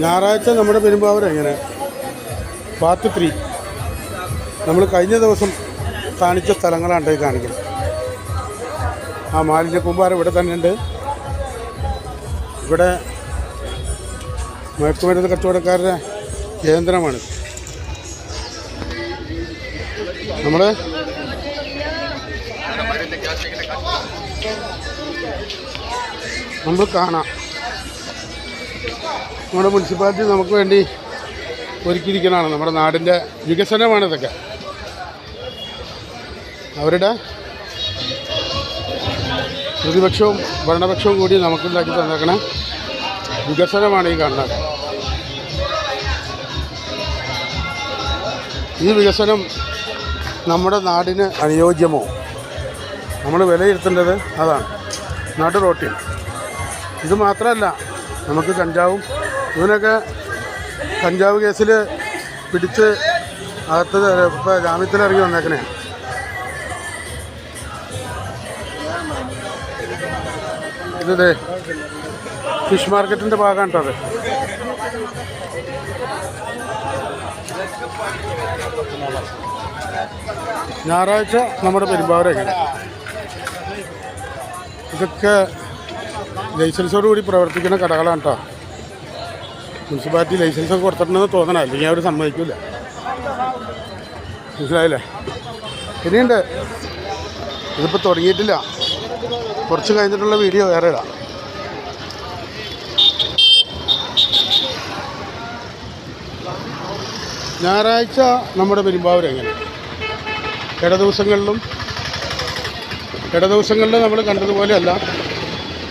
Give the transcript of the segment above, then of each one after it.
ഞായറാഴ്ച നമ്മുടെ പെരുമ്പാവൂർ എങ്ങനെ പാർട്ട് 3 നമ്മൾ കഴിഞ്ഞ ദിവസം കാണിച്ച സ്ഥലങ്ങളാണ് ഈ കാണിക്കുന്നത്. ആ മാലിന്യ കൂമ്പാരം ഇവിടെ തന്നെ ഉണ്ട്. ഇവിടെ മയക്കുമരുന്ന് കച്ചവടക്കാരുടെ കേന്ദ്രമാണ്. നമ്മൾ കാണാം നമ്മുടെ മുനിസിപ്പാലിറ്റി നമുക്ക് വേണ്ടി ഒരുക്കിയിരിക്കുന്നതാണ്. നമ്മുടെ നാടിൻ്റെ വികസനമാണ് ഇതൊക്കെ. അവരുടെ പ്രതിപക്ഷവും ഭരണപക്ഷവും കൂടി നമുക്കുണ്ടാക്കി തന്നേക്കണ വികസനമാണ് ഈ കാണുന്നത്. ഈ വികസനം നമ്മുടെ നാടിന് അനുയോജ്യമോ? നമ്മൾ വിലയിരുത്തേണ്ടത് അതാണ്. നടു റോട്ടിൽ ഇത് മാത്രമല്ല, നമുക്ക് കഞ്ചാവും ഇവനൊക്കെ കഞ്ചാവ് കേസിൽ പിടിച്ച് അകത്ത് ഇപ്പോൾ ജാമ്യത്തിലിറങ്ങി വന്നേക്കണേ. ഇത് ഫിഷ് മാർക്കറ്റിൻ്റെ ഭാഗമാണ് കേട്ടോ. അത് ഞായറാഴ്ച നമ്മുടെ പെരുമ്പാവൂരൊക്കെ ഇതൊക്കെ ലൈസൻസോട് കൂടി പ്രവർത്തിക്കുന്ന കടകളാണ് കേട്ടോ. മുനിസിപ്പാലിറ്റി ലൈസൻസൊക്കെ കൊടുത്തിട്ടുണ്ടെന്ന് തോന്നണം, അല്ലെങ്കിൽ അവർ സമ്മതിക്കില്ല. മനസ്സിലായില്ലേ? ഇനിയുണ്ട്, ഇതിപ്പോൾ തുടങ്ങിയിട്ടില്ല. കുറച്ച് കഴിഞ്ഞിട്ടുള്ള വീഡിയോ വേറെ ഇടാം. ഞായറാഴ്ച നമ്മുടെ പെരുമ്പാവൂർ എങ്ങനെ ഇടദിവസങ്ങളിലും നമ്മൾ കണ്ടതുപോലെയല്ല,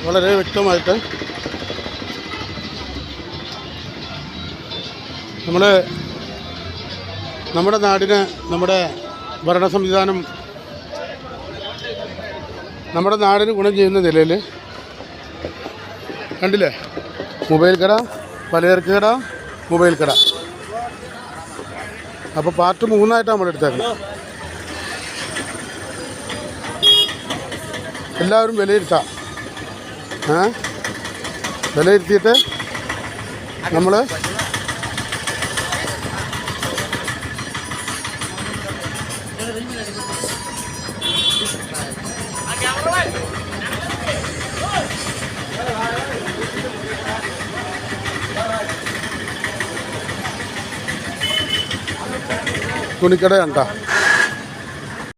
വളരെ വ്യക്തമായിട്ട് നമ്മുടെ നാടിന് നമ്മുടെ ഭരണ സംവിധാനം നമ്മുടെ നാടിന് ഗുണം ചെയ്യുന്ന നിലയിൽ കണ്ടില്ലേ? മൊബൈൽ കട, പലചരക്ക് കട, മൊബൈൽ കട. അപ്പോൾ പാർട്ട് 3 നമ്മൾ എടുത്തേക്കണം. എല്ലാവരും വിലയിരുത്താം. വിലയിരുത്തിയിട്ട് നമ്മൾ തുണിക്കട കണ്ട